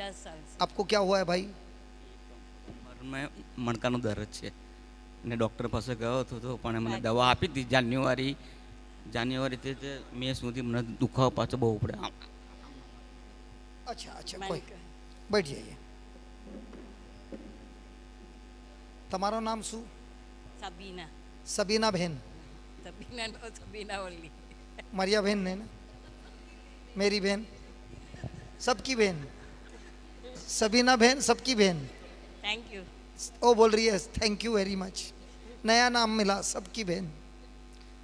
10 साल से। आपको क्या हुआ है भाई? મેં મણકાનો દર્દ છે ને ડૉક્ટર પાસે ગયો હતો તો પણ મને દવા આપી હતી જાન્યુઆરીથી તે મે સુધી મને દુખાવો પાછો બહુ પડે. अच्छा अच्छा, कोई बैठ जाइए. તમારો નામ શું? सबीना. सबीना बहन. Sabina no Sabina only. मरिया बहन है ना, मेरी बहन, सबकी बहन. सबीना बहन सबकी बहन. Thank you. वो बोल रही है थैंक यू वेरी मच. नया नाम मिला, सबकी बहन.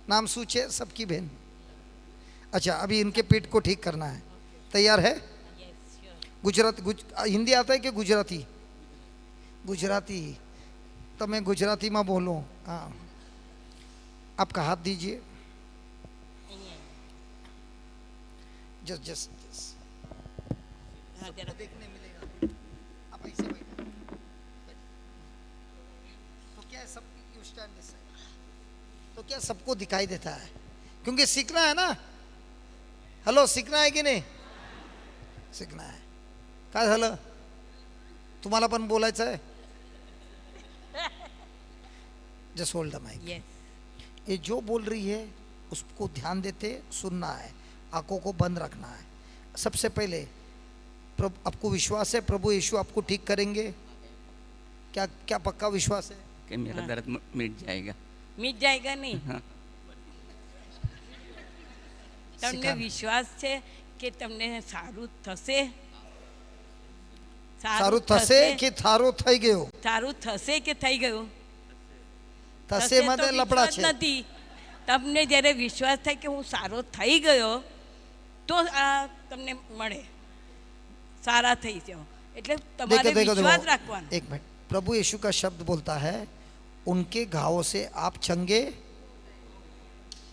नाम सूचे सबकी बहन. अच्छा, अभी इनके पेट को ठीक करना है. तैयार है? हिंदी आता है कि गुजराती? गुजराती. तो मैं गुजराती में बोलूँ. हाँ, आपका हाथ दीजिए. जस्ट जस्ट देखने मिलेगा. आप ऐसे बैठो. तो क्या सब यू स्टैंड दिस साइड. तो क्या सबको दिखाई देता है? क्योंकि सीखना है ना. हेलो, सीखना है कि नहीं? सीखना है. काय झालं? तुम्हाला पण बोलायचं आहे? Just hold the mic. ये जो बोल रही है उसको ध्यान देते सुनना है, आंखों को बंद रखना है. सबसे पहले आपको विश्वास है प्रभु यीशु आपको ठीक करेंगे? क्या क्या पक्का विश्वास है कि मेरा दर्द मिट जाएगा? मिट जाएगा नहीं. हाँ. તમને વિશ્વાસ છે કે તમને સારું થશે? સારું થશે કે થારો થઈ ગયો? સારું થશે કે થઈ ગયું? થશે માટે લપડા છે. નથી. તમને જ્યારે વિશ્વાસ થાય કે હું સારો થઈ ગયો તો આ તમને મળે, સારા થઈ જાઓ. એટલે તમારે વિશ્વાસ રાખવાનો. एक मिनट. प्रभु यीशु का शब्द बोलता है उनके घावों से आप चंगे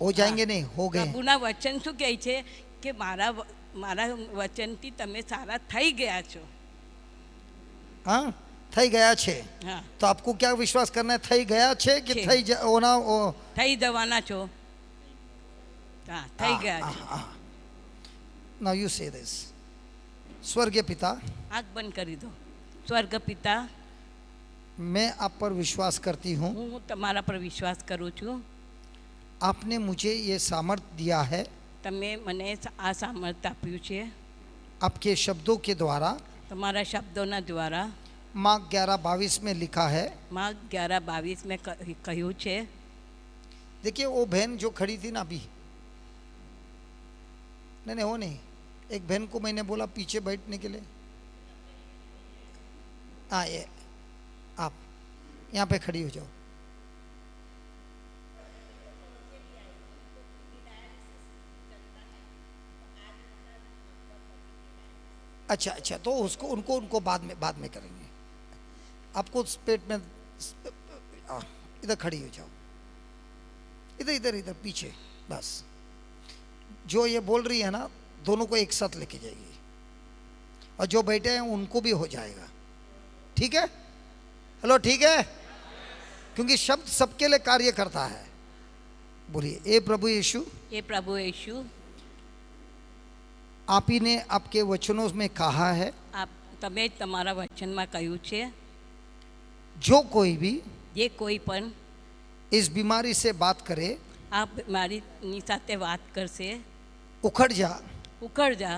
हो जाएंगे. नहीं हो गए. પ્રભુના વચન શું કહે છે કે મારા વચનથી તમે સારા થઈ ગયા છો. हाँ, થઈ ગયા છે. હા, तो आपको क्या विश्वास करना है? થઈ ગયા છે कि થઈ होना? થઈ જવાના છો. હા, થઈ ગયા છો. नाउ यू से दिस. स्वर्गीय पिता, આંખ બંધ કરી દો. સ્વર્ગ પિતા, मैं आप पर विश्वास करती हूँ. હું તમારા પર વિશ્વાસ કરું છું. आपने मुझे ये सामर्थ्य दिया है તમે મને આ સામર્થ્ય આપ્યું છે आपके शब्दों के द्वारा. તમારા શબ્દોના દ્વારા. मार्क 11:22 में लिखा है. मार्क 11:22 में કહ્યું છે. देखिए वो बहन जो खड़ी थी ना अभी, नहीं वो नहीं, एक बहन को मैंने बोला पीछे बैठने के लिए. हाँ, ये आप यहाँ पे खड़ी हो जाओ. अच्छा अच्छा, तो उसको उनको बाद में करेंगे. आपको पेट में इधर खड़ी हो जाओ. इधर इधर इधर पीछे. बस जो ये बोल रही है ना, दोनों को एक साथ लेके जाएगी. और जो बैठे हैं उनको भी हो जाएगा. ठीक है? हेलो, ठीक है? क्योंकि शब्द सबके लिए कार्य करता है. बोलिए, ए प्रभु यीशु. એ પ્રભુ યેશુ, आप ही ने आपके वचनों में कहा है તમે તમારા વચનમાં કહ્યું છે जो कोई भी જે કોઈ પણ इस बीमारी से बात करे આ બીમારીની સાથે વાત કરશે, उखड़ जा ઉખડ जा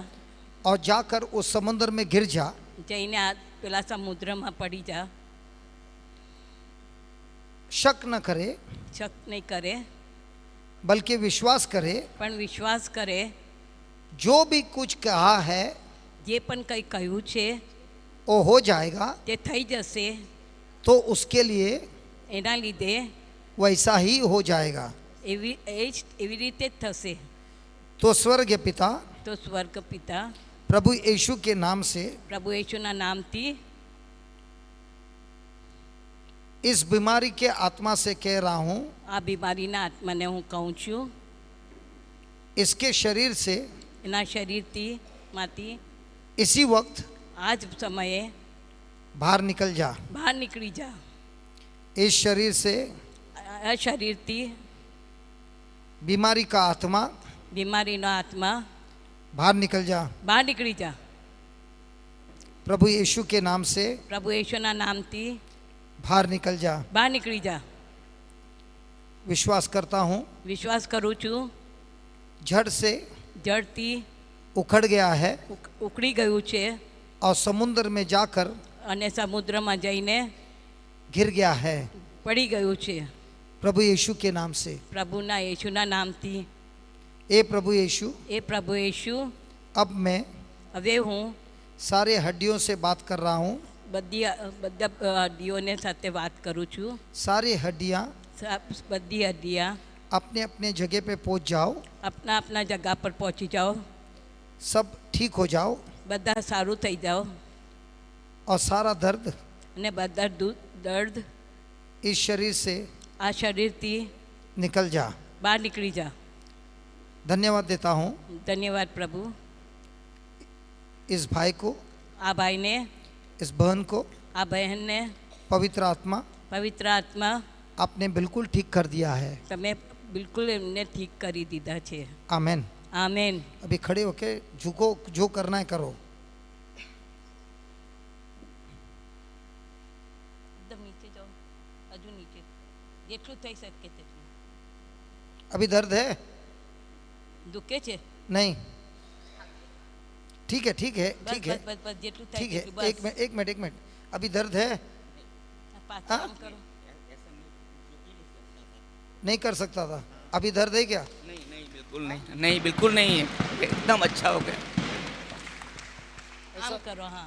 और जाकर उस समुद्र में गिर जा. જઈને આ પેલા સમુદ્રમાં પડી जा. शक न करे શક નહીં કરે बल्कि विश्वास करे. પણ વિશ્વાસ કરે. जो भी कुछ कहा है જે પણ કંઈ કહ્યું છે वो हो जाएगा. તે થઈ જશે. तो उसके लिए એના લીધે वैसा ही हो जाएगा. એવી રીતે જ થશે. तो स्वर्गीय पिता, તો સ્વર્ગ પિતા, प्रभु यीशु के नाम से પ્રભુ યેશુના નામથી इस बीमारी के आत्मा से कह रहा हूँ, આ બીમારીના આત્માને હું કહું છું, इसके शरीर से એના શરીરથી માંથી इसी वक्त આ જ સમયે बाहर निकल जा. બહાર નીકળી જા. इस शरीर से આ શરીરથી बीमारी का आत्मा બીમારીનો આત્મા बाहर निकल जा. બહાર નીકળી જા. प्रभु यीशु के नाम से પ્રભુ యేసుના નામથી बाहर निकल जा। બહાર નીકળી જા। विश्वास करता हूँ વિશ્વાસ કરું છું जड़ से જડથી उखड़ गया है ઉકળી ગયું છે और समुद्र में जाकर અને સમુદ્રમાં જઈને गिर गया है પડી ગયું છે। प्रभु यीशु के नाम से। પ્રભુના యేసుના નામથી ए प्रभु यीशु, એ પ્રભુ యేసు अब मैं હવે હું सारे हड्डियों से बात कर रहा हूँ। બધા હड्डियोને સાથે વાત કરું છું। सारी हड्डियाँ બધી હड्डियाँ अपने अपने जगह पे पहुँच जाओ, अपना अपना जगह पर पहुंची जाओ, सब ठीक हो जाओ બધા સારું થઈ જાઓ और सारा दर्द અને બધા દર્દ इस शरीर से આ શરીરથી निकल जा। બહાર નીકળી જા। धन्यवाद देता हूँ ધન્યવાદ પ્રભુ। इस भाई को, આ ભાઈને, इस बहन को, આ બહેનને पवित्र आत्मा પવિત્ર આત્મા आपने बिल्कुल ठीक कर दिया है। તમે બિલકુલ એમને ઠીક કરી દીધા છે। आमेन। આમેન। अभी खड़े होके झुको, जो करना है करो। એકદમ નીચે જાઓ, હજુ નીચે જેટલું થઈ શકે તેટલું। अभी दर्द है? દુખે છે? नहीं, ठीक है, ठीक है, બસ ठीक है, બસ બસ બસ જેટલું થાય ठीक है। તેટલું एक બસ। मिनट, एक मिनट, एक मिनट। अभी दर्द है? પાછું हाँ? આમ કરો। नहीं कर सकता था, अभी दर्द है क्या? नहीं नहीं बिल्कुल नहीं, नहीं बिल्कुल नहीं है, एकदम अच्छा हो गया। આમ કરો। હા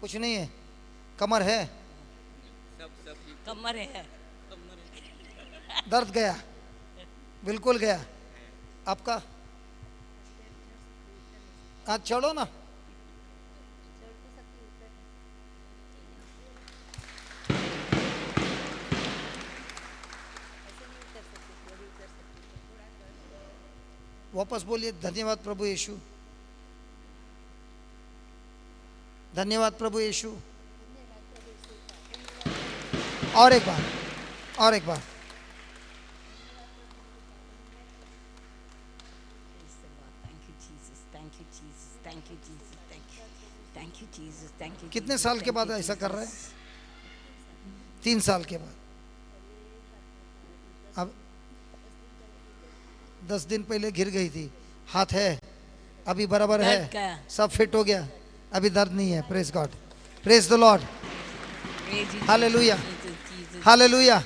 कुछ नहीं है? कमर है? કમર હે। दर्द गया? बिल्कुल गया। आपका आज चढ़ो ना। वापस बोलिए, धन्यवाद प्रभु यीशु, धन्यवाद प्रभु यीशु। और एक बार, और एक बार। Thank you, Jesus. Thank you, Jesus. Thank you, Jesus. Thank you. Thank you, Jesus. Thank you. कितने Jesus. साल के Thank बाद you, ऐसा कर रहा है? Jesus. 3 साल के बाद। अब 10 दिन पहले गिर गई थी, हाथ है अभी बराबर है, दर्द का? सब फिट हो गया, अभी दर्द नहीं है। Praise God, praise the Lord, Praise you, hallelujah, Jesus, Jesus. Hallelujah.